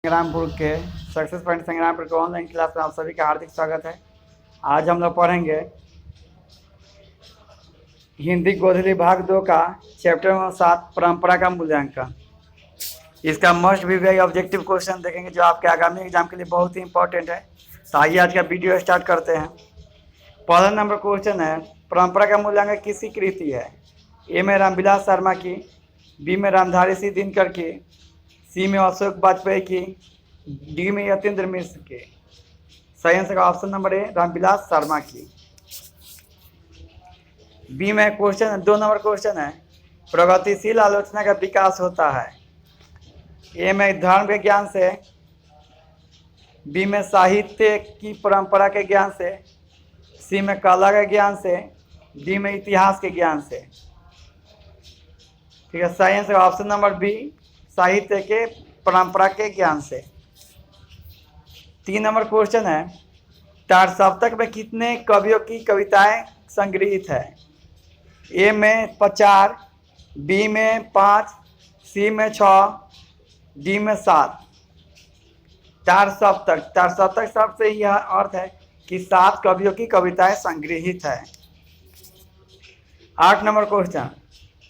संग्रामपुर के success point Sangrampur के online class में आप सभी का हार्दिक स्वागत है। आज हम लोग पढ़ेंगे हिंदी गोधली भाग 2 का चैप्टर नंबर 7 परंपरा का मूल्यांकन। इसका मस्ट भी वेरी ऑब्जेक्टिव क्वेश्चन देखेंगे जो आपके आगामी एग्जाम के लिए बहुत ही इंपॉर्टेंट है। तो आइए आज का वीडियो स्टार्ट करते हैं। पहला नंबर क्वेश्चन है, परंपरा का मूल्यांकन किसकी कृति है? ए में रामविलास शर्मा की, बी में रामधारी सिंह दिनकर की, सी में अशोक वाजपेयी की, डी में यतीन्द्र मिश्र के। सही आंसर का option number A Ramvilas Sharma की। बी में क्वेश्चन 2 नंबर क्वेश्चन है, प्रगतिशील आलोचना का विकास होता है। ए में धर्म के ज्ञान से, बी में साहित्य की परंपरा के ज्ञान से, सी में कला के ज्ञान से, डी में इतिहास के ज्ञान से। ठीक है, सही आंसर ऑप्शन नंबर बी साहित्य के परंपरा के ज्ञान से। 3 नंबर क्वेश्चन है, चार सप्तक में कितने कवियों की कविताएं संग्रहित है? ए में 4, बी में 5, सी में 6, डी में 7। चार सप्तक शब्द से यह अर्थ है कि 7 कवियों की कविताएं संग्रहित है। 8 नंबर क्वेश्चन,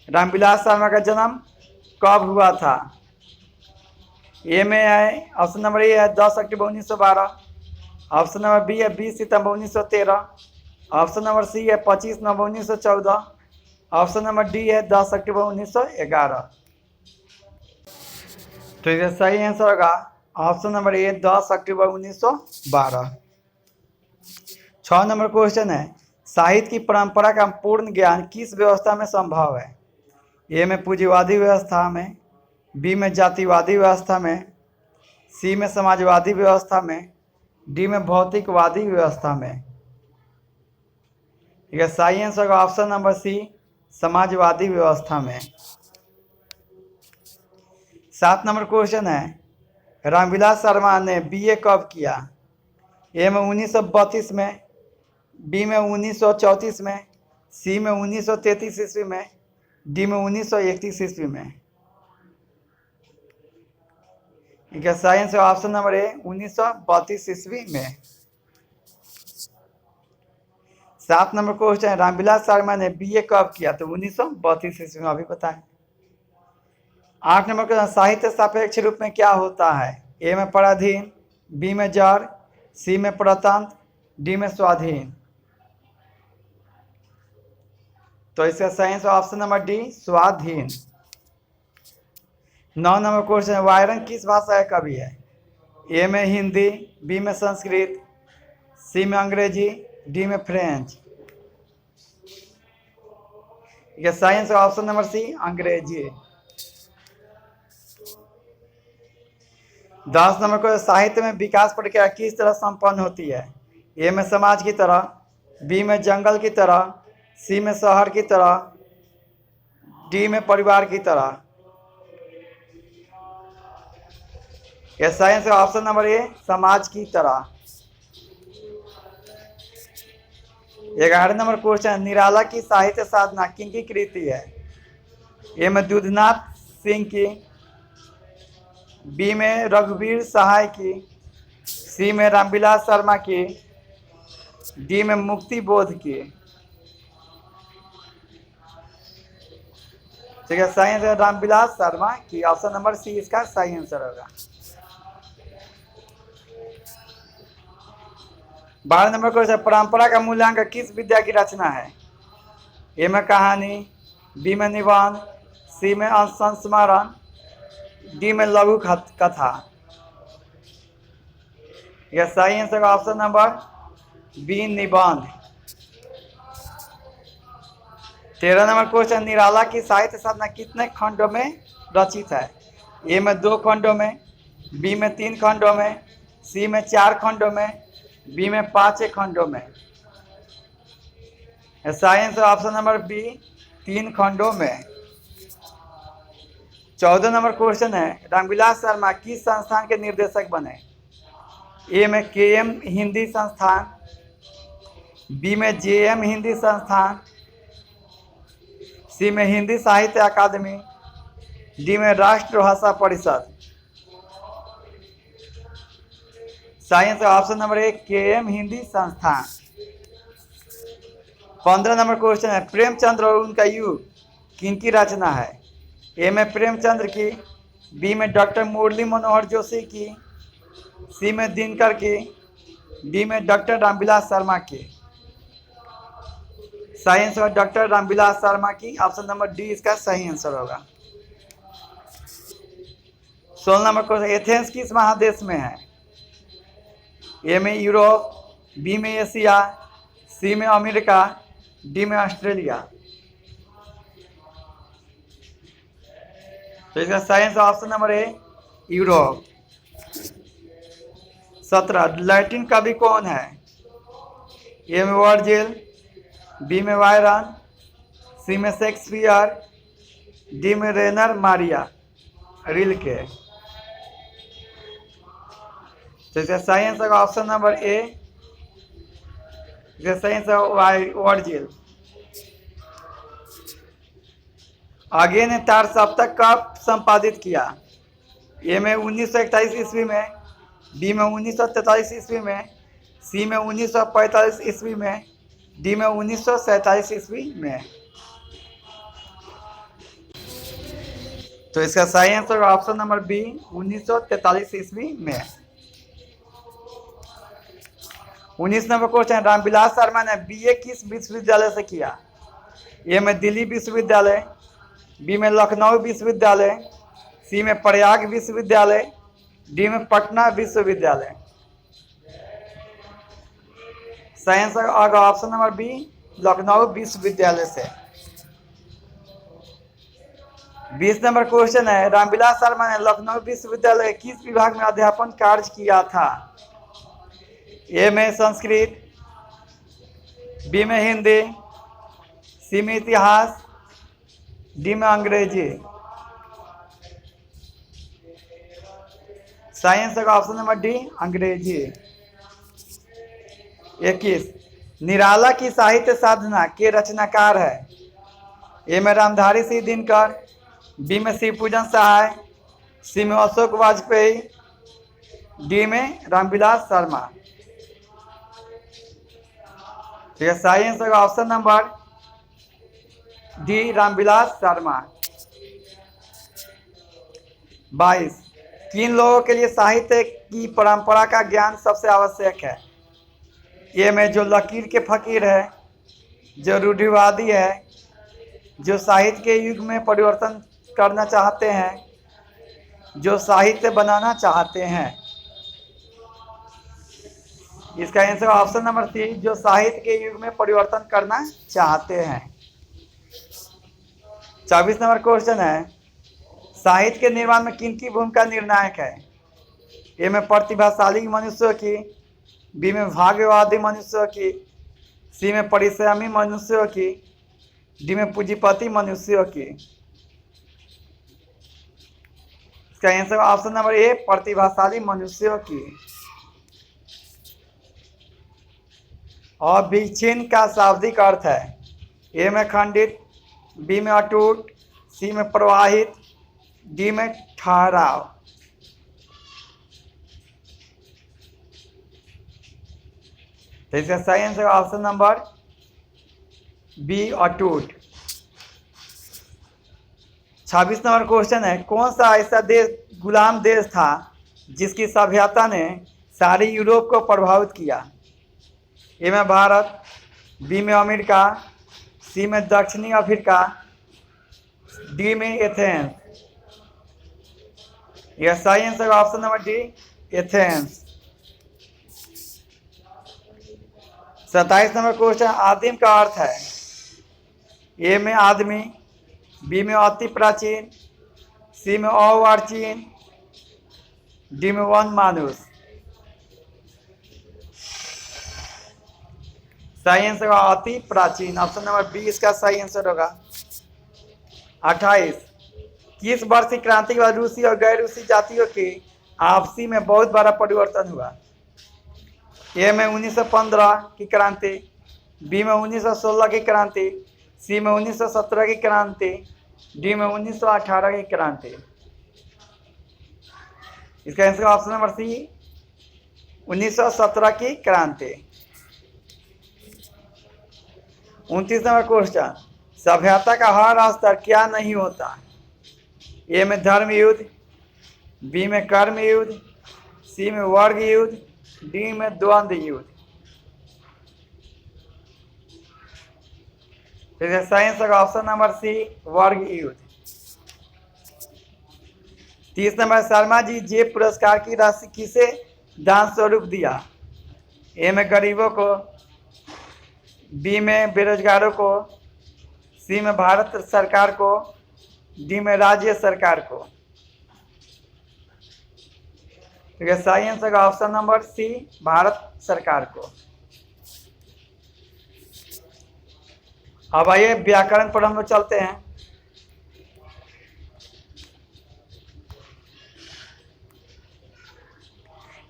रामविलास शर्मा का जन्म कब हुआ था? ए में है ऑप्शन नंबर ए है 10 अक्टूबर 1912, ऑप्शन नंबर बी है 20 सितंबर 1913, ऑप्शन नंबर सी है 25 नवंबर 1914, ऑप्शन नंबर डी है 10 अक्टूबर 1911। तो इसका सही आंसर होगा option number A 10 October 1912। 6 number question है, साहित्य की परंपरा का पूर्ण ज्ञान किस व्यवस्था में संभव है? ए में पूंजीवादी व्यवस्था में, बी में जातिवादी व्यवस्था में, सी में समाजवादी व्यवस्था में, डी में भौतिकवादी व्यवस्था में। ठीक है, सही आंसर का ऑप्शन नंबर सी समाजवादी व्यवस्था में। 7 नंबर क्वेश्चन है, रामविलास शर्मा ने बीए कब किया? ए में 1932 में, बी में 1934 में, सी में 1933 ईस्वी में, डी में 1931 ईस्वी में। ठीक है, साइंस ऑप्शन नंबर ए 1932 ईस्वी में। 7 नंबर क्वेश्चन, रामविलास शर्मा ने बीए कब किया? तो 1932 ईस्वी में, अभी बताएं। 8 नंबर क्वेश्चन, साहित्य सापेक्ष रूप में क्या होता है? ए में पराधीन, बी में जड़, सी में परतंत्र, डी में स्वाधीन। तो इसका साइंस ऑप्शन नंबर डी स्वाधीन। 9 नंबर क्वेश्चन, वायरन किस भाषा का कवि है? ए में हिंदी, बी में संस्कृत, सी में अंग्रेजी, डी में फ्रेंच। ये साइंस ऑप्शन नंबर सी अंग्रेजी। 10 नंबर क्वेश्चन, साहित्य में विकास प्रक्रिया किस तरह संपन्न होती है? ए में समाज की तरह, बी में जंगल की तरह, सी में शहर की तरह, डी में परिवार की तरह। यह साइंस ऑप्शन नंबर ए समाज की तरह। 11 नंबर क्वेश्चन, निराला की साहित्य साधना किनकी कृति है? ए में दूधनाथ सिंह की, बी में रघुवीर सहाय की, सी में रामविलास शर्मा की, डी में मुक्ति बोध की। ठीक है, सही आंसर रामविलास शर्मा की, ऑप्शन नंबर सी इसका सही आंसर होगा। 12 नंबर क्वेश्चन, परंपरा का मूल्यांकन किस विद्या की रचना है? ए में कहानी, बी में निबंध, सी में संस्मरण, डी में लघु कथा। यह सही आंसर का ऑप्शन नंबर बी निबंध। 13 नंबर क्वेश्चन, निराला की साहित्य साधना कितने खंडों में रचित है? ए में 2 खंडों में, बी में 3 खंडों में, सी में 4 खंडों में, बी में 5 खंडों में। साइंस ऑप्शन नंबर बी 3 खंडों में। 14 नंबर क्वेश्चन है, रामविलास शर्मा किस संस्थान के निर्देशक बने? ए में केएम हिंदी संस्थान, बी में जेएम हिंदी संस्थान, सी में हिंदी साहित्य अकादमी, डी में राष्ट्र भाषा परिषद। साइंस का option number A KM Hindi संस्थान। 15 नंबर क्वेश्चन है, प्रेमचंद्र और उनका युग किनकी रचना है? ए में प्रेमचंद्र की, बी में डॉक्टर मुरली मनोहर जोशी की, सी में दिनकर की, डी में डॉक्टर रामविलास शर्मा की। सही आंसर डॉक्टर रामविलास शर्मा की, ऑप्शन नंबर डी इसका सही आंसर होगा। 16 नंबर क्वेश्चन, एथेंस किस महादेश में है? ए में यूरोप, बी में एशिया, सी में अमेरिका, डी में ऑस्ट्रेलिया। तो इसका सही answer option number A Europe. 17 Latin कवि कौन है? ए में वर्जिल, बी में वायरन, सी में शेक्सपियर, डी में रेनर मारिया रिल्के। तो इसका सही आंसर ऑप्शन नंबर ए, इसका सही आंसर वर्जिल। आगे ने तार सप्तक कब संपादित किया? ए में 1941 ईस्वी में, बी में 1943 ईस्वी में, सी में 1945 ईस्वी में, डी में 1947 ईस्वी में। तो इसका सही आंसर ऑप्शन नंबर बी 1943 ईस्वी में। 19 नंबर क्वेश्चन, रामविलास शर्मा ने BA किस विश्वविद्यालय से किया? ए में दिल्ली विश्वविद्यालय, बी में लखनऊ विश्वविद्यालय, सी में प्रयाग विश्वविद्यालय, डी में पटना विश्वविद्यालय। सही आंसर होगा ऑप्शन नंबर बी लखनऊ विश्वविद्यालय से। 20 नंबर क्वेश्चन है, रामविलास शर्मा ने लखनऊ विश्वविद्यालय किस विभाग में अध्यापन कार्य किया था? ए में संस्कृत, बी में हिंदी, सी में इतिहास, डी में अंग्रेजी। साइंस का ऑप्शन नंबर डी अंग्रेजी। 21 निराला की साहित्य साधना के रचनाकार है? ए में रामधारी सिंह दिनकर, बी में शिवपूजन सहाय, सी में अशोक वाजपेयी, डी में रामविलास शर्मा। ठीक है, साइंस का option number D Ramvilas Sharma. 22 किन लोगों के लिए साहित्य की परंपरा का ज्ञान सबसे आवश्यक है? ये में जो लकीर के फकीर है, जो रूढ़िवादी है, जो साहित्य के युग में परिवर्तन करना चाहते हैं, जो साहित्य बनाना चाहते हैं। इसका आंसर ऑप्शन नंबर सी जो साहित्य के युग में परिवर्तन करना चाहते हैं। 24 नंबर क्वेश्चन है, साहित्य के निर्माण में किनकी भूमिका निर्णायक है? ए में प्रतिभाशाली मनुष्यों की, बी में भाग्यवादी मनुष्यों की, सी में परिश्रमी मनुष्यों की, डी में पूंजीपति मनुष्यों की। इसका आंसर ऑप्शन नंबर ए प्रतिभाशाली मनुष्यों की। और विच्छिन्न का शाब्दिक अर्थ है? ए में खंडित, बी में अटूट, सी में प्रवाहित, डी में ठहराव। तो इसका सही आंसर ऑप्शन नंबर बी अटूट। 26 नंबर क्वेश्चन है, कौन सा ऐसा देश गुलाम देश था जिसकी सभ्यता ने सारी यूरोप को प्रभावित किया? ए में भारत, बी में अमेरिका, सी में दक्षिणी अफ्रीका, डी में एथेंस। यह सही answer option number D Athens. 27 number question, आदिम का अर्थ है? ए में आदमी, बी में अति प्राचीन, सी में अर्वाचीन, डी में वन मानुष। सही आंसर होगा अति प्राचीन, ऑप्शन नंबर बी इसका सही आंसर होगा। 28 किस वर्ष की क्रांति के बाद रूसी और गैर रूसी जातियों के आपसी में बहुत बड़ा परिवर्तन हुआ? ए में 1915 की क्रांति, बी में 1916 की क्रांति, सी में 1917 की क्रांति, डी में 1918 की क्रांति। इसका आंसर ऑप्शन नंबर सी 1917 की क्रांति। 29 नंबर क्वेश्चन, सभ्यता का हर स्तर क्या नहीं होता? ए में धर्म युद्ध, बी में कर्म युद्ध, सी में वर्ग युद्ध, डी में द्वंद्व युद्ध। फिर साइंस का ऑप्शन नंबर सी, वर्ग युद्ध। 30 नंबर, शर्मा जी जे पुरस्कार की राशि किसे दान स्वरूप दिया? ए में गरीबों को, बी में बेरोजगारों को, सी में भारत सरकार को, डी में राज्य सरकार को। ठीक है, सही आंसर का ऑप्शन नंबर सी, भारत सरकार को। अब आइए व्याकरण पर हम लोग चलते हैं।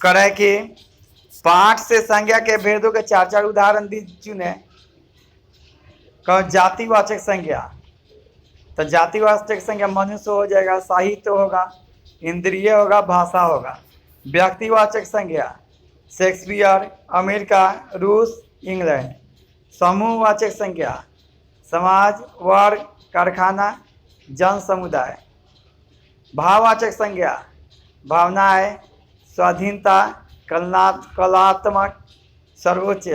करे कि पाठ से संज्ञा के भेदों के चार चार उदाहरण चुने। जातिवाचक संज्ञा, तो जातिवाचक संज्ञा मनुष्य हो जाएगा, साहित्य होगा, इंद्रिय होगा, भाषा होगा। व्यक्तिवाचक संज्ञा शेक्सपियर, अमेरिका, रूस, इंग्लैंड। समूहवाचक संज्ञा समाज, वर्ग, कारखाना, जन समुदाय। भाववाचक संज्ञा भावनाएं, स्वाधीनता, कलात्मक, सर्वोच्च।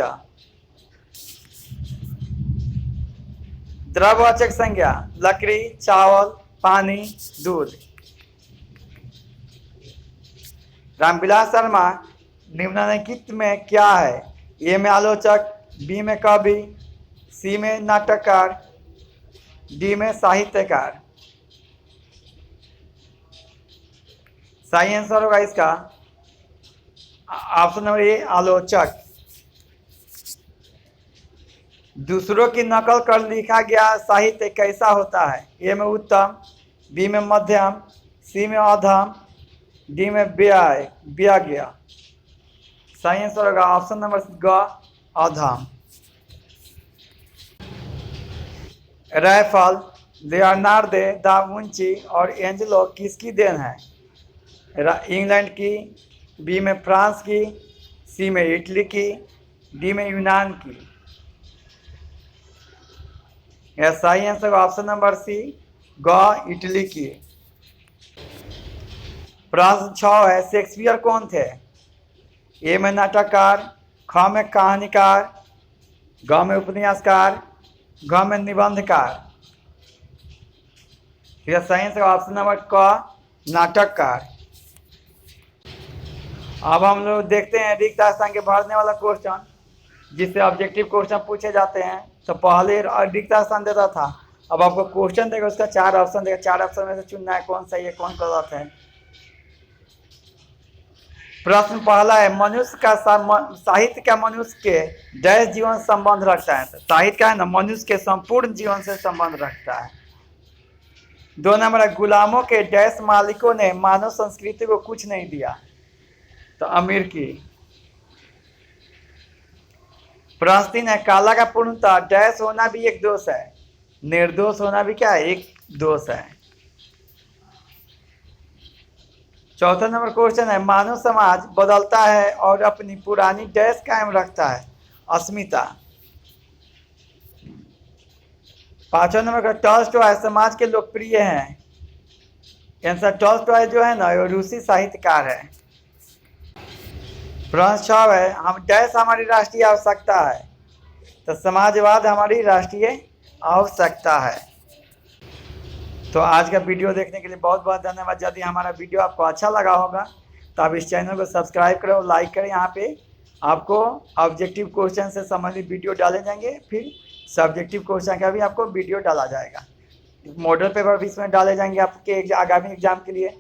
द्रववाचक संज्ञा लकड़ी, चावल, पानी, दूध। रामविलास शर्मा निम्नलिखित में क्या है? ए में आलोचक, बी में कवि, सी में नाटककार, डी में साहित्यकार। सही आंसर होगा इसका ऑप्शन नंबर ए, आलोचक। दूसरों की नकल कर लिखा गया साहित्य कैसा होता है? ए में उत्तम, बी में मध्यम, सी में अधम, डी में व्यग्य। सही आंसर होगा ऑप्शन नंबर ग, अधम। राइफल, लियोनार्दो दा विंची और एंजेलो किसकी देन है? इंग्लैंड की, बी में फ्रांस की, सी में इटली की, डी में यूनान की। यह सही आंसर ऑप्शन नंबर सी, ग, इटली की। प्रश्न 6 है, शेक्सपियर कौन थे? ए में नाटककार, ख में कहानीकार, ग में उपन्यासकार, घ में निबंधकार। यह सही आंसर ऑप्शन नंबर क, नाटककार। अब हम लोग देखते हैं रिक्त स्थान के भरने वाला क्वेश्चन, जिससे ऑब्जेक्टिव क्वेश्चन पूछे जाते हैं। तो पहले रिक्त स्थान देता था, अब आपको क्वेश्चन देगा, उसका 4 ऑप्शन देगा। 4 ऑप्शन में से चुनना है कौन सही है, कौन गलत है। प्रश्न पहला है, मनुष्य का साहित्य का मनुष्य के डैश जीवन संबंध रखता है? तो साहित्य का है ना, मनुष्य के संपूर्ण जीवन से संबंध रखता है। 2 नंबर है, गुलामों के डैश मालिकों ने मानव संस्कृति को कुछ नहीं दिया? तो अमेरिकी। प्रश्न 3 है, काला का पूर्णतः डैश होना भी एक दोष है? निर्दोष होना भी क्या है? एक दोष है। 4था नंबर क्वेश्चन है, मानव समाज बदलता है और अपनी पुरानी डैश कायम रखता है? अस्मिता। 5वां नंबर का टॉल्स्टॉय समाज के लोकप्रिय हैं? आंसर टॉल्स्टॉय जो है ना, वो रूसी साहित्यकार है। प्रश्न 6 है, हम डैश हमारी राष्ट्रीय आवश्यकता है? तो समाजवाद हमारी राष्ट्रीय आवश्यकता है। तो आज का वीडियो देखने के लिए बहुत बहुत धन्यवाद। यदि हमारा वीडियो आपको अच्छा लगा होगा तो आप इस चैनल को सब्सक्राइब करें और लाइक करें। यहाँ पे आपको ऑब्जेक्टिव क्वेश्चन से संबंधित वीडियो डाले जाएंगे, फिर सब्जेक्टिव क्वेश्चन का भी आपको वीडियो डाला जाएगा। मॉडल पेपर भी इसमें डाले जाएंगे आपके आगामी एग्जाम के लिए।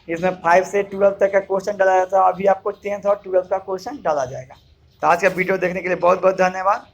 इसमें 5 से 12 तक का क्वेश्चन डाला जाता है, अभी आपको 10th और 12th का क्वेश्चन डाला जाएगा। तो आज का वीडियो देखने के लिए बहुत बहुत धन्यवाद।